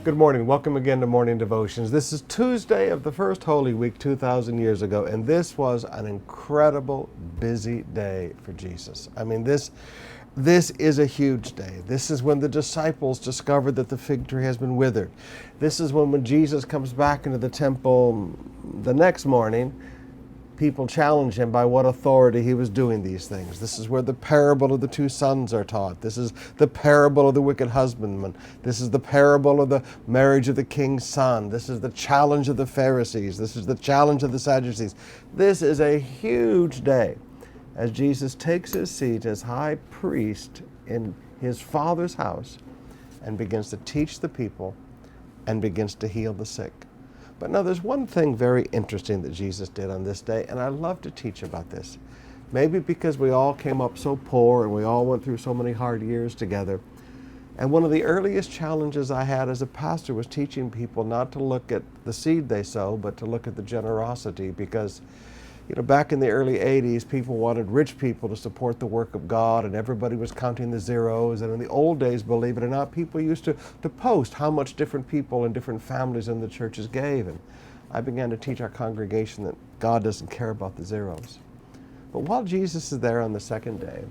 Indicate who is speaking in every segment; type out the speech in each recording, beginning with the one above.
Speaker 1: Good morning. Welcome again to Morning Devotions. This is Tuesday of the first Holy Week 2,000 years ago, and this was an incredible, busy day for Jesus. I mean, this is a huge day. This is when the disciples discovered that the fig tree has been withered. This is when Jesus comes back into the temple the next morning, people challenge him by what authority he was doing these things. This is where the parable of the two sons are taught. This is the parable of the wicked husbandman. This is the parable of the marriage of the king's son. This is the challenge of the Pharisees. This is the challenge of the Sadducees. This is a huge day as Jesus takes his seat as high priest in his Father's house and begins to teach the people and begins to heal the sick. But now there's one thing very interesting that Jesus did on this day, and I love to teach about this. Maybe because we all came up so poor and we all went through so many hard years together. And one of the earliest challenges I had as a pastor was teaching people not to look at the seed they sow, but to look at the generosity, because back in the early 80s, people wanted rich people to support the work of God, and everybody was counting the zeros. And in the old days, believe it or not, people used to post how much different people and different families in the churches gave. And I began to teach our congregation that God doesn't care about the zeros. But while Jesus is there on the second day,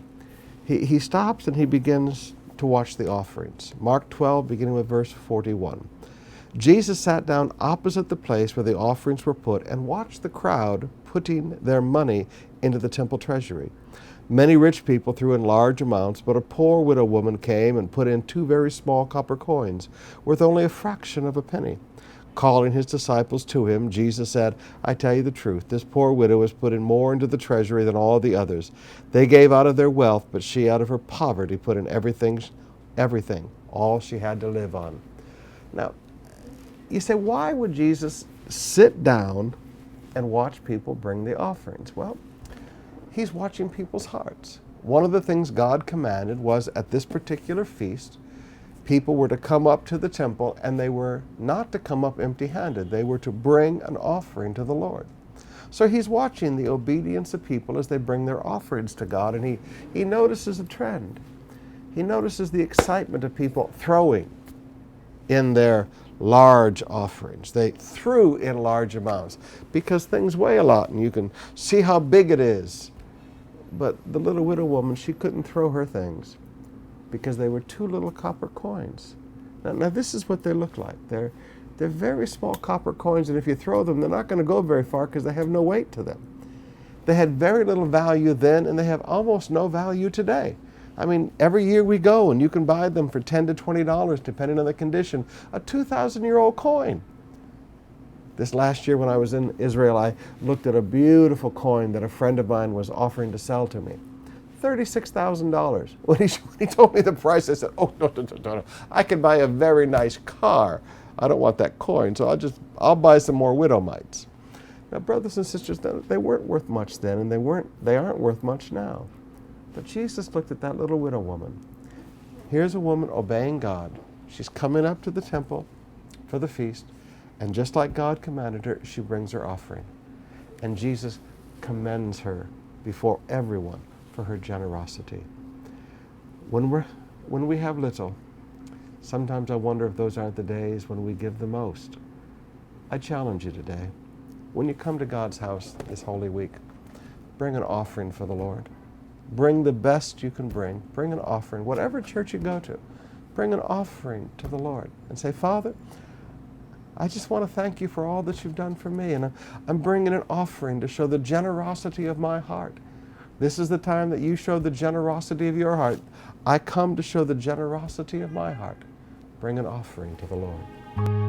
Speaker 1: he stops and he begins to watch the offerings. Mark 12, beginning with verse 41. Jesus sat down opposite the place where the offerings were put and watched the crowd putting their money into the temple treasury. Many rich people threw in large amounts, but a poor widow woman came and put in 2 very small copper coins, worth only a fraction of a penny. Calling his disciples to him, Jesus said, "I tell you the truth, this poor widow has put in more into the treasury than all the others. They gave out of their wealth, but she out of her poverty put in everything, all she had to live on." Now, you say, why would Jesus sit down and watch people bring the offerings? Well, he's watching people's hearts. One of the things God commanded was at this particular feast, people were to come up to the temple, and they were not to come up empty-handed. They were to bring an offering to the Lord. So he's watching the obedience of people as they bring their offerings to God, and he notices a trend. He notices the excitement of people throwing in their large offerings. They threw in large amounts because things weigh a lot and you can see how big it is. But the little widow woman, she couldn't throw her things because they were 2 little copper coins. Now this is what they look like. They're very small copper coins, and if you throw them, they're not going to go very far because they have no weight to them. They had very little value then, and they have almost no value today. I mean, every year we go and you can buy them for $10 to $20, depending on the condition, a 2,000-year-old coin. This last year when I was in Israel, I looked at a beautiful coin that a friend of mine was offering to sell to me. $36,000. When he told me the price, I said, oh, no. I can buy a very nice car. I don't want that coin, so I'll buy some more widow mites. Now, brothers and sisters, they weren't worth much then, and they aren't worth much now. But Jesus looked at that little widow woman. Here's a woman obeying God. She's coming up to the temple for the feast, and just like God commanded her, she brings her offering. And Jesus commends her before everyone for her generosity. When we have little, sometimes I wonder if those aren't the days when we give the most. I challenge you today, when you come to God's house this Holy Week, bring an offering for the Lord. Bring the best you can bring. Bring an offering. Whatever church you go to, bring an offering to the Lord and say, Father, I just want to thank you for all that you've done for me, and I'm bringing an offering to show the generosity of my heart. This is the time that you show the generosity of your heart. I come to show the generosity of my heart. Bring an offering to the Lord.